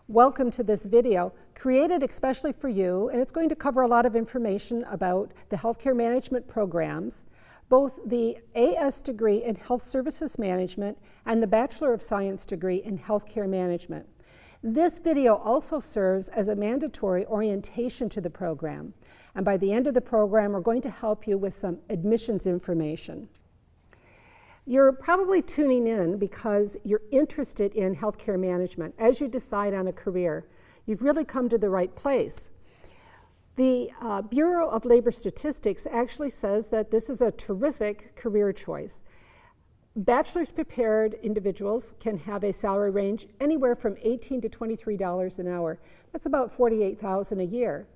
Welcome to this video, created especially for you, and it's going to cover a lot of information about the healthcare management programs, both the AS degree in Health Services Management and the Bachelor of Science degree in Healthcare Management. This video also serves as a mandatory orientation to the program, and by the end of the program, we're going to help you with some admissions information. You're probably tuning in because you're interested in healthcare management. As you decide on a career, you've really come to the right place. The Bureau of Labor Statistics actually says that this is a terrific career choice. Bachelor's prepared individuals can have a salary range anywhere from $18 to $23 an hour. That's about $48,000 a year.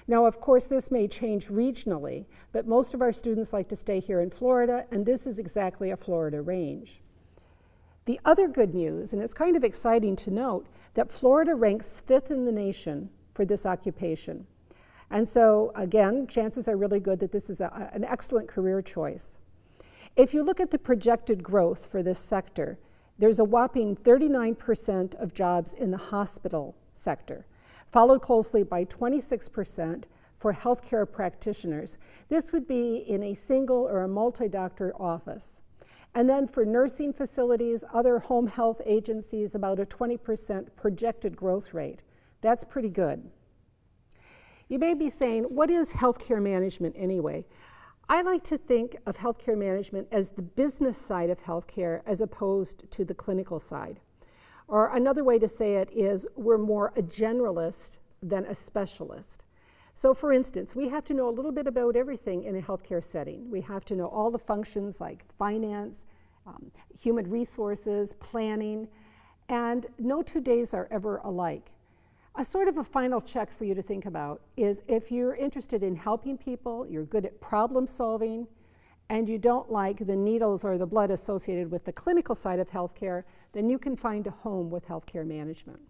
Now, of course, this may change regionally, but most of our students like to stay here in Florida, and this is exactly a Florida range. The other good news, and it's kind of exciting to note, that Florida ranks 5th in the nation for this occupation. And so, again, chances are really good that this is an excellent career choice. If you look at the projected growth for this sector, there's a whopping 39% of jobs in the hospital sector, followed closely by 26% for healthcare practitioners. This would be in a single or a multi-doctor office. And then for nursing facilities, other home health agencies, about a 20% projected growth rate. That's pretty good. You may be saying, what is healthcare management anyway? I like to think of healthcare management as the business side of healthcare as opposed to the clinical side. Or another way to say it is we're more a generalist than a specialist. So for instance, we have to know a little bit about everything in a healthcare setting. We have to know all the functions like finance, human resources, planning, and no 2 days are ever alike. A sort of a final check for you to think about is if you're interested in helping people, you're good at problem solving, and you don't like the needles or the blood associated with the clinical side of healthcare, then you can find a home with healthcare management.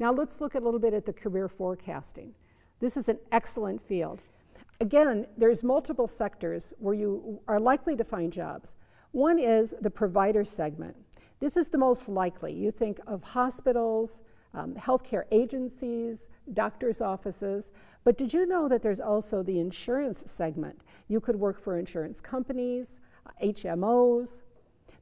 Now let's look a little bit at the career forecasting. This is an excellent field. Again, there's multiple sectors where you are likely to find jobs. One is the provider segment. This is the most likely. You think of hospitals, healthcare agencies, doctors' offices, but did you know that there's also the insurance segment? You could work for insurance companies, HMOs.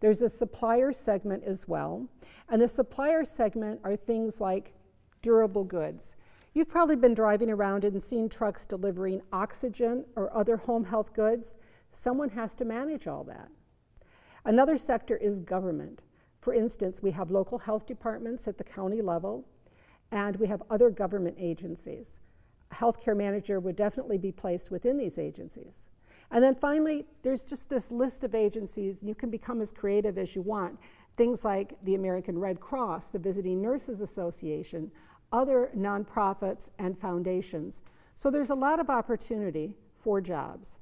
There's a supplier segment as well, and the supplier segment are things like durable goods. You've probably been driving around and seen trucks delivering oxygen or other home health goods. Someone has to manage all that. Another sector is government. For instance, we have local health departments at the county level, and we have other government agencies. A healthcare manager would definitely be placed within these agencies. And then finally, there's just this list of agencies. You can become as creative as you want. Things like the American Red Cross, the Visiting Nurses Association, other nonprofits and foundations. So there's a lot of opportunity for jobs.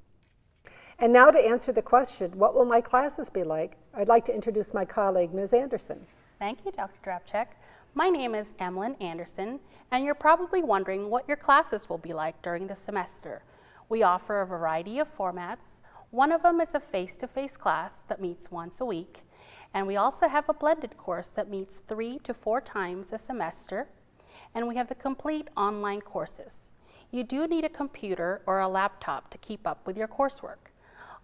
And now to answer the question, what will my classes be like? I'd like to introduce my colleague, Ms. Anderson. Thank you, Dr. Drabczyk. My name is Emlyn Anderson, and you're probably wondering what your classes will be like during the semester. We offer a variety of formats. One of them is a face-to-face class that meets once a week, and we also have a blended course that meets 3 to 4 times a semester, and we have the complete online courses. You do need a computer or a laptop to keep up with your coursework.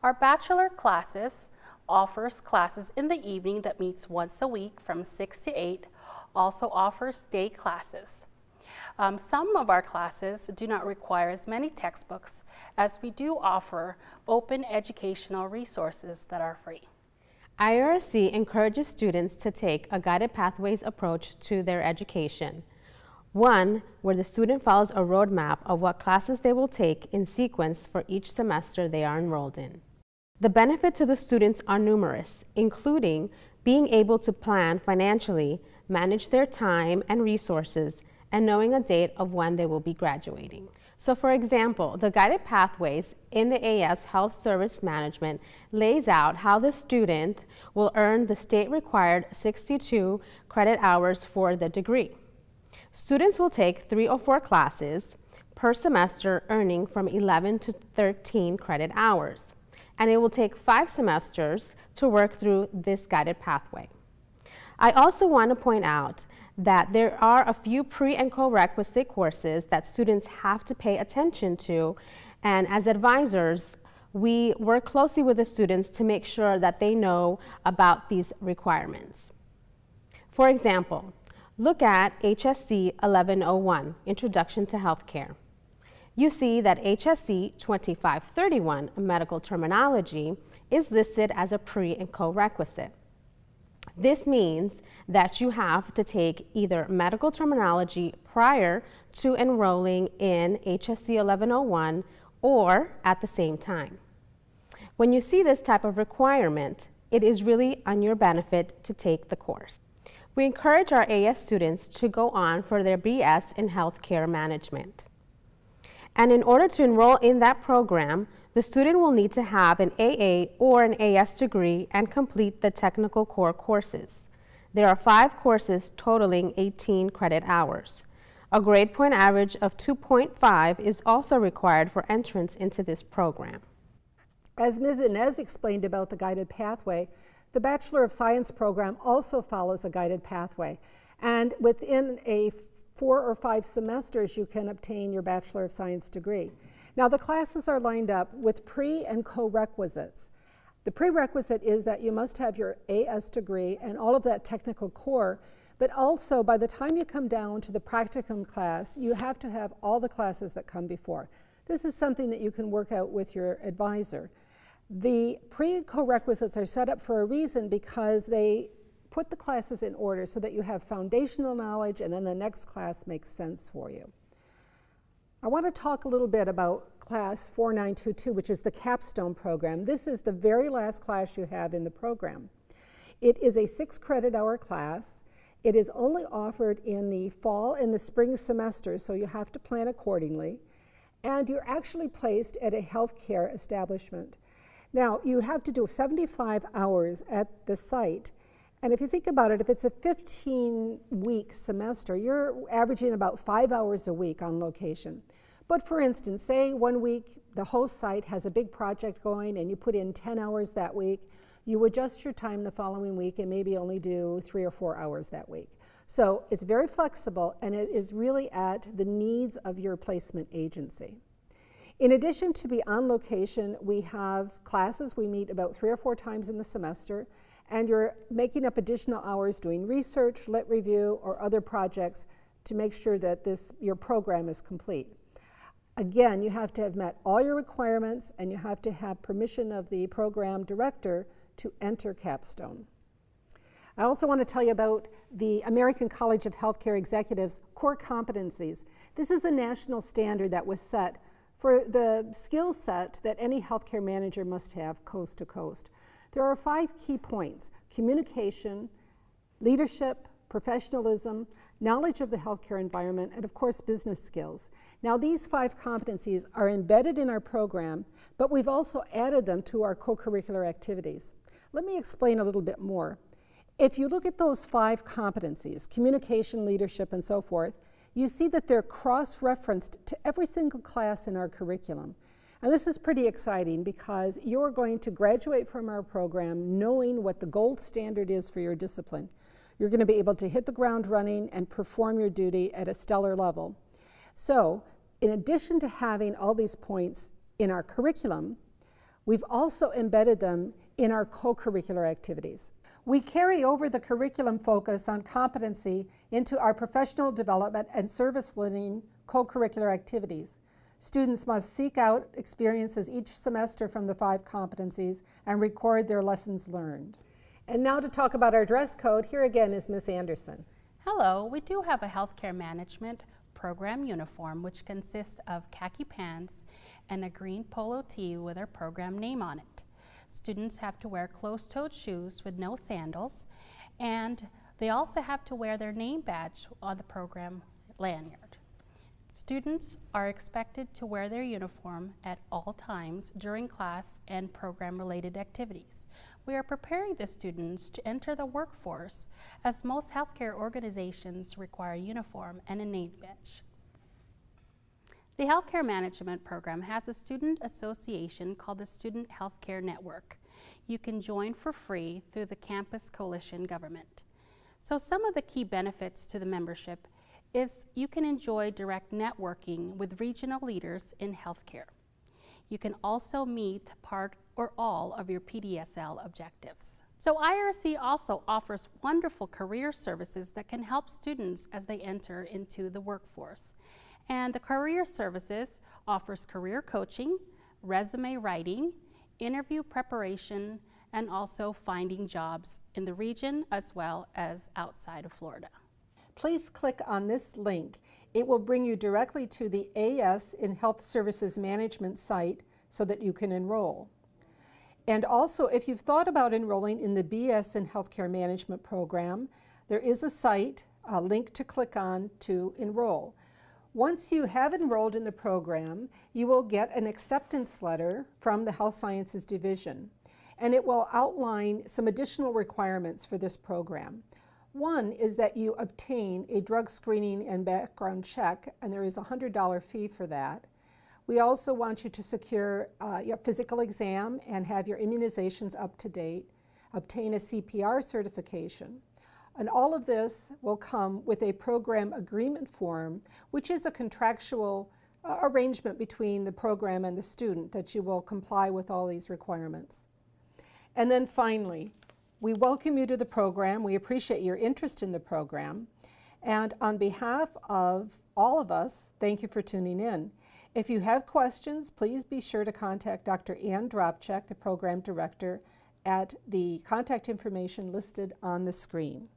Our bachelor classes offers classes in the evening that meets once a week from 6 to 8, also offers day classes. Some of our classes do not require as many textbooks as we do offer open educational resources that are free. IRSC encourages students to take a guided pathways approach to their education. One where the student follows a roadmap of what classes they will take in sequence for each semester they are enrolled in. The benefits to the students are numerous, including being able to plan financially, manage their time and resources, and knowing a date of when they will be graduating. So for example, the guided pathways in the AS Health Service Management lays out how the student will earn the state-required 62 credit hours for the degree. Students will take 3 or 4 classes per semester, earning from 11 to 13 credit hours. And it will take 5 semesters to work through this guided pathway. I also want to point out that there are a few pre and co-requisite courses that students have to pay attention to, and as advisors, we work closely with the students to make sure that they know about these requirements. For example, look at HSC 1101, Introduction to Healthcare. You see that HSC 2531, Medical Terminology, is listed as a pre and co-requisite. This means that you have to take either medical terminology prior to enrolling in HSC 1101 or at the same time. When you see this type of requirement, it is really on your benefit to take the course. We encourage our AS students to go on for their BS in Healthcare Management. And in order to enroll in that program, the student will need to have an AA or an AS degree and complete the technical core courses. There are 5 courses totaling 18 credit hours. A grade point average of 2.5 is also required for entrance into this program. As Ms. Inez explained about the guided pathway, the Bachelor of Science program also follows a guided pathway. And within a 4 or 5 semesters, you can obtain your Bachelor of Science degree. Now, the classes are lined up with pre and co-requisites. The prerequisite is that you must have your AS degree and all of that technical core, but also by the time you come down to the practicum class, you have to have all the classes that come before. This is something that you can work out with your advisor. The pre and co-requisites are set up for a reason because they put the classes in order so that you have foundational knowledge and then the next class makes sense for you. I want to talk a little bit about class 4922, which is the capstone program. This is the very last class you have in the program. It is a 6 credit hour class. It is only offered in the fall and the spring semester, so you have to plan accordingly. And you're actually placed at a healthcare establishment. Now, you have to do 75 hours at the site. And if you think about it, if it's a 15-week semester, you're averaging about 5 hours a week on location. But for instance, say 1 week the host site has a big project going and you put in 10 hours that week, you adjust your time the following week and maybe only do 3 or 4 hours that week. So it's very flexible and it is really at the needs of your placement agency. In addition to be on location, we have classes. We meet about 3 or 4 times in the semester, and you're making up additional hours doing research, lit review, or other projects to make sure that your program is complete. Again, you have to have met all your requirements and you have to have permission of the program director to enter capstone. I also want to tell you about the American College of Healthcare Executives core competencies. This is a national standard that was set for the skill set that any healthcare manager must have coast to coast. There are 5 key points: communication, leadership, professionalism, knowledge of the healthcare environment, and of course business skills. Now these 5 competencies are embedded in our program, but we've also added them to our co-curricular activities. Let me explain a little bit more. If you look at those 5 competencies, communication, leadership, and so forth, you see that they're cross-referenced to every single class in our curriculum. And this is pretty exciting because you're going to graduate from our program knowing what the gold standard is for your discipline. You're going to be able to hit the ground running and perform your duty at a stellar level. So, in addition to having all these points in our curriculum, we've also embedded them in our co-curricular activities. We carry over the curriculum focus on competency into our professional development and service learning co-curricular activities. Students must seek out experiences each semester from the 5 competencies and record their lessons learned. And now to talk about our dress code, here again is Ms. Anderson. Hello, we do have a healthcare management program uniform which consists of khaki pants and a green polo tee with our program name on it. Students have to wear closed-toed shoes with no sandals, and they also have to wear their name badge on the program lanyard. Students are expected to wear their uniform at all times during class and program-related activities. We are preparing the students to enter the workforce, as most healthcare organizations require a uniform and a name badge. The Healthcare Management Program has a student association called the Student Healthcare Network. You can join for free through the Campus Coalition Government. So some of the key benefits to the membership is you can enjoy direct networking with regional leaders in healthcare. You can also meet part or all of your PDSL objectives. So IRC also offers wonderful career services that can help students as they enter into the workforce. And the career services offers career coaching, resume writing, interview preparation, and also finding jobs in the region as well as outside of Florida. Please click on this link. It will bring you directly to the AS in Health Services Management site so that you can enroll. And also, if you've thought about enrolling in the BS in Healthcare Management program, there is a site, a link to click on to enroll. Once you have enrolled in the program, you will get an acceptance letter from the Health Sciences Division, and it will outline some additional requirements for this program. One is that you obtain a drug screening and background check, and there is a $100 fee for that. We also want you to secure your physical exam and have your immunizations up to date, obtain a CPR certification. And all of this will come with a program agreement form, which is a contractual arrangement between the program and the student that you will comply with all these requirements. And then finally, we welcome you to the program. We appreciate your interest in the program. And on behalf of all of us, thank you for tuning in. If you have questions, please be sure to contact Dr. Ann Drabczyk, the program director, at the contact information listed on the screen.